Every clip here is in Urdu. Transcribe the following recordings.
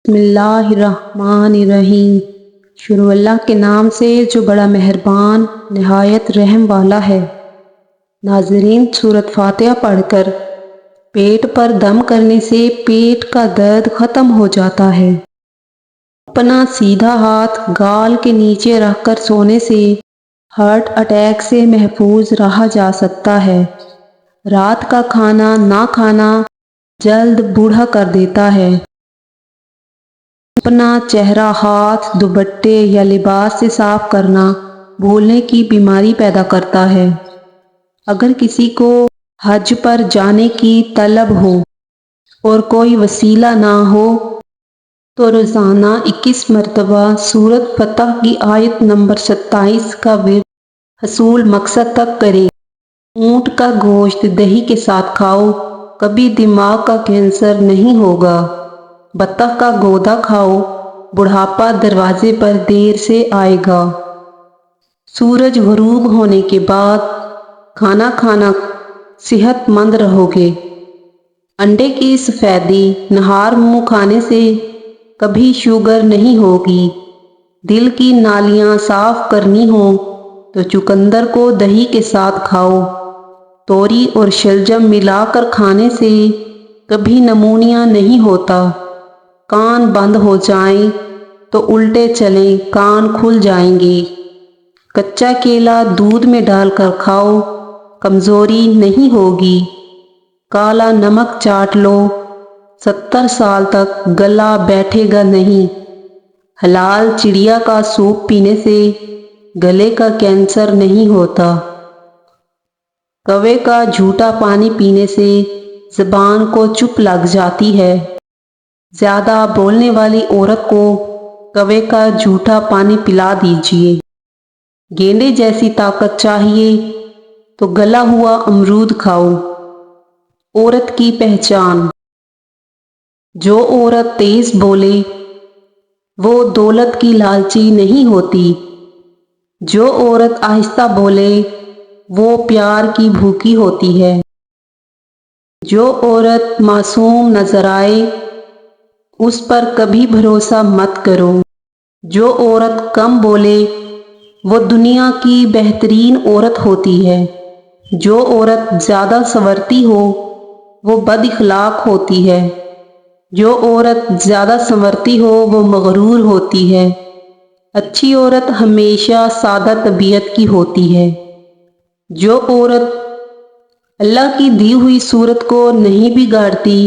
بسم اللہ الرحمن الرحیم۔ شروع اللہ کے نام سے جو بڑا مہربان نہایت رحم والا ہے۔ ناظرین، سورۃ فاتحہ پڑھ کر پیٹ پر دم کرنے سے پیٹ کا درد ختم ہو جاتا ہے۔ اپنا سیدھا ہاتھ گال کے نیچے رکھ کر سونے سے ہارٹ اٹیک سے محفوظ رہا جا سکتا ہے۔ رات کا کھانا نہ کھانا جلد بوڑھا کر دیتا ہے۔ اپنا چہرہ ہاتھ، دوپٹے یا لباس سے صاف کرنا بھولنے کی بیماری پیدا کرتا ہے۔ اگر کسی کو حج پر جانے کی طلب ہو اور کوئی وسیلہ نہ ہو تو روزانہ 21 مرتبہ سورۃ فتح کی آیت نمبر 27 کا ورد حصول مقصد تک کرے۔ اونٹ کا گوشت دہی کے ساتھ کھاؤ، کبھی دماغ کا کینسر نہیں ہوگا۔ بطخ کا گودا کھاؤ، بڑھاپا دروازے پر دیر سے آئے گا۔ سورج غروب ہونے کے بعد کھانا کھانا صحت مند رہو گے۔ انڈے کی سفیدی نہار منہ کھانے سے کبھی شوگر نہیں ہوگی۔ دل کی نالیاں صاف کرنی ہوں تو چقندر کو دہی کے ساتھ کھاؤ۔ توری اور شلجم ملا کر کھانے سے کبھی نمونیا نہیں ہوتا۔ کان بند ہو جائیں تو الٹے چلیں، کان کھل جائیں گے۔ کچا کیلا دودھ میں ڈال کر کھاؤ، کمزوری نہیں ہوگی۔ کالا نمک چاٹ لو، 70 سال تک گلا بیٹھے گا نہیں۔ حلال چڑیا کا سوپ پینے سے گلے کا کینسر نہیں ہوتا۔ کوے کا جھوٹا پانی پینے سے زبان کو چپ لگ جاتی ہے۔ زیادہ بولنے والی عورت کو کوے کا جھوٹا پانی پلا دیجیے۔ گینڈے جیسی طاقت چاہیے تو گلا ہوا امرود کھاؤ۔ عورت کی پہچان۔ جو عورت تیز بولے وہ دولت کی لالچی نہیں ہوتی۔ جو عورت آہستہ بولے وہ پیار کی بھوکی ہوتی ہے۔ جو عورت معصوم نظر آئے اس پر کبھی بھروسہ مت کرو۔ جو عورت کم بولے وہ دنیا کی بہترین عورت ہوتی ہے۔ جو عورت زیادہ سنورتی ہو وہ بد اخلاق ہوتی ہے۔ جو عورت زیادہ سنورتی ہو وہ مغرور ہوتی ہے۔ اچھی عورت ہمیشہ سادہ طبیعت کی ہوتی ہے۔ جو عورت اللہ کی دی ہوئی صورت کو نہیں بگاڑتی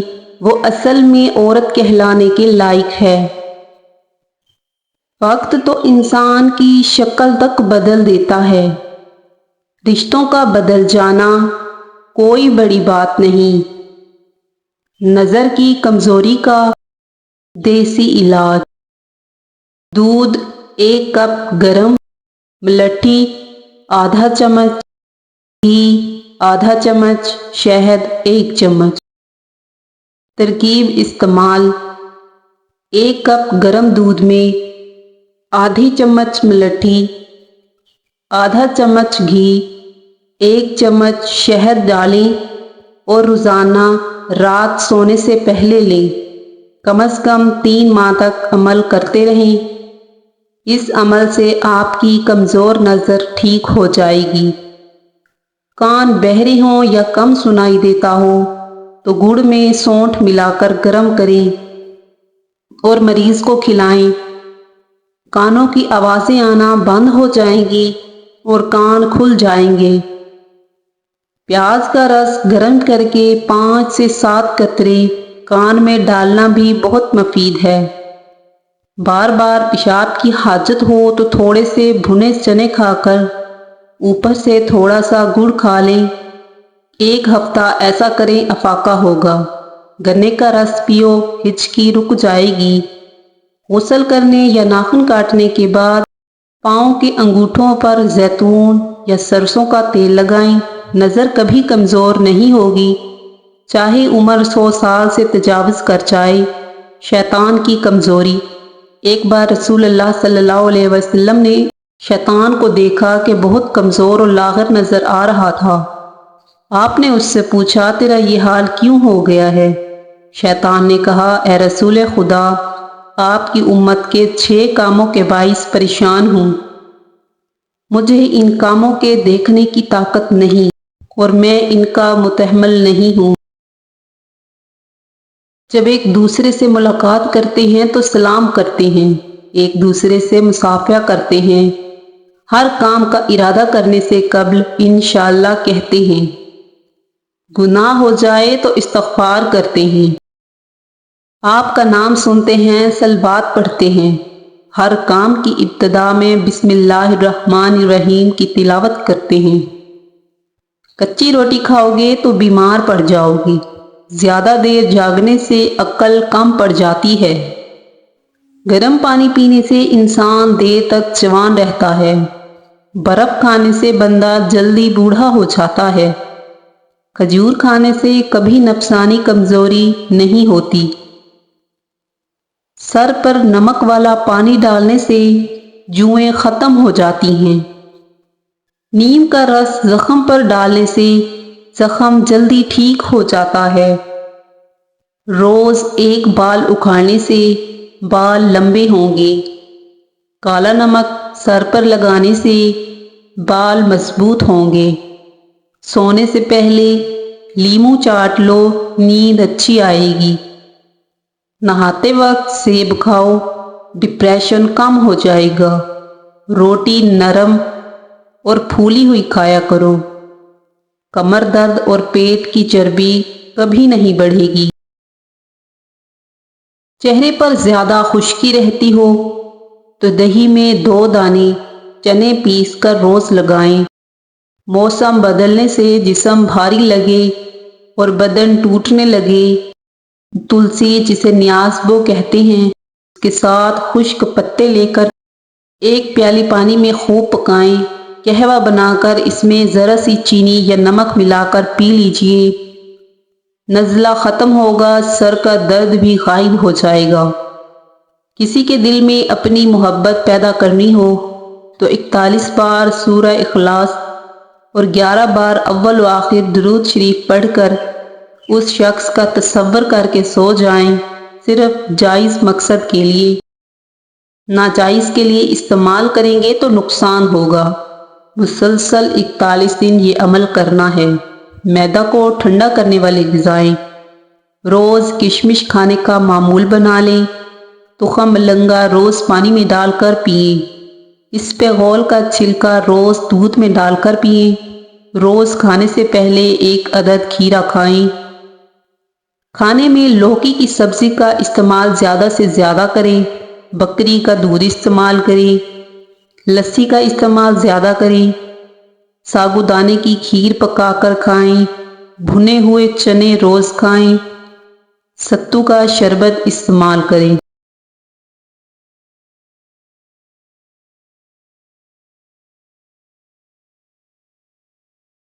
وہ اصل میں عورت کہلانے کے لائق ہے۔ وقت تو انسان کی شکل تک بدل دیتا ہے۔ رشتوں کا بدل جانا کوئی بڑی بات نہیں۔ نظر کی کمزوری کا دیسی علاج: دودھ 1 کپ گرم، ملٹھی آدھا چمچ، گھی آدھا چمچ، شہد 1 چمچ۔ ترکیب استعمال: 1 کپ گرم دودھ میں آدھی چمچ ملٹھی، آدھا چمچ گھی، 1 چمچ شہد ڈالیں اور روزانہ رات سونے سے پہلے لیں۔ کم از کم 3 ماہ تک عمل کرتے رہیں۔ اس عمل سے آپ کی کمزور نظر ٹھیک ہو جائے گی۔ کان بہرے ہوں یا کم سنائی دیتا ہو تو گڑ میں سونٹھ ملا کر گرم کریں اور مریض کو کھلائیں۔ کانوں کی آوازیں آنا بند ہو جائیں گی اور کان کھل جائیں گے۔ پیاز کا رس گرم کر کے 5 سے 7 قطرے کان میں ڈالنا بھی بہت مفید ہے۔ بار بار پیشاب کی حاجت ہو تو تھوڑے سے بھنے چنے کھا کر اوپر سے تھوڑا سا گڑ کھا لیں۔ 1 ہفتہ ایسا کریں، افاقہ ہوگا۔ گنے کا رس پیو، ہچکی رک جائے گی۔ غسل کرنے یا ناخن کاٹنے کے بعد پاؤں کے انگوٹھوں پر زیتون یا سرسوں کا تیل لگائیں۔ نظر کبھی کمزور نہیں ہوگی، چاہے عمر 100 سال سے تجاوز کر جائے۔ شیطان کی کمزوری۔ ایک بار رسول اللہ صلی اللہ علیہ وسلم نے شیطان کو دیکھا کہ بہت کمزور اور لاغر نظر آ رہا تھا۔ آپ نے اس سے پوچھا، تیرا یہ حال کیوں ہو گیا ہے؟ شیطان نے کہا، اے رسول خدا، آپ کی امت کے 6 کاموں کے باعث پریشان ہوں۔ مجھے ان کاموں کے دیکھنے کی طاقت نہیں اور میں ان کا متحمل نہیں ہوں۔ جب ایک دوسرے سے ملاقات کرتے ہیں تو سلام کرتے ہیں، ایک دوسرے سے مصافحہ کرتے ہیں، ہر کام کا ارادہ کرنے سے قبل انشاءاللہ کہتے ہیں، گناہ ہو جائے تو استغفار کرتے ہیں، آپ کا نام سنتے ہیں، صلوات پڑھتے ہیں، ہر کام کی ابتدا میں بسم اللہ الرحمن الرحیم کی تلاوت کرتے ہیں۔ کچی روٹی کھاؤ گے تو بیمار پڑ جاؤ گے، زیادہ دیر جاگنے سے عقل کم پڑ جاتی ہے، گرم پانی پینے سے انسان دیر تک جوان رہتا ہے، برف کھانے سے بندہ جلدی بوڑھا ہو جاتا ہے، کھجور کھانے سے کبھی نفسانی کمزوری نہیں ہوتی، سر پر نمک والا پانی ڈالنے سے جوئیں ختم ہو جاتی ہیں، نیم کا رس زخم پر ڈالنے سے زخم جلدی ٹھیک ہو جاتا ہے، روز ایک بال اکھاڑنے سے بال لمبے ہوں گے، کالا نمک سر پر لگانے سے بال مضبوط ہوں گے، سونے سے پہلے لیموں چاٹ لو، نیند اچھی آئے گی، نہاتے وقت سیب کھاؤ، ڈپریشن کم ہو جائے گا، روٹی نرم اور پھولی ہوئی کھایا کرو، کمر درد اور پیٹ کی چربی کبھی نہیں بڑھے گی، چہرے پر زیادہ خشکی رہتی ہو تو دہی میں 2 دانے چنے پیس کر روز لگائیں، موسم بدلنے سے جسم بھاری لگے اور بدن ٹوٹنے لگے، تلسی جسے نیازبو کہتے ہیں اس کے ساتھ خشک پتے لے کر 1 پیالی پانی میں خوب پکائیں، قہوہ بنا کر اس میں ذرا سی چینی یا نمک ملا کر پی لیجئے، نزلہ ختم ہوگا، سر کا درد بھی غائب ہو جائے گا۔ کسی کے دل میں اپنی محبت پیدا کرنی ہو تو 41 بار سورہ اخلاص اور 11 بار اول و آخر درود شریف پڑھ کر اس شخص کا تصور کر کے سو جائیں، صرف جائز مقصد کے لیے، ناجائز کے لیے استعمال کریں گے تو نقصان ہوگا۔ مسلسل 41 دن یہ عمل کرنا ہے۔ معدہ کو ٹھنڈا کرنے والی غذائیں، روز کشمش کھانے کا معمول بنا لیں، تخم ملنگا روز پانی میں ڈال کر پئیں، اسپغول کا چھلکا روز دودھ میں ڈال کر پئیں، روز کھانے سے پہلے 1 عدد کھیرا کھائیں، کھانے میں لوکی کی سبزی کا استعمال زیادہ سے زیادہ کریں، بکری کا دودھ استعمال کریں، لسی کا استعمال زیادہ کریں، سابودانے کی کھیر پکا کر کھائیں، بھنے ہوئے چنے روز کھائیں، ستو کا شربت استعمال کریں۔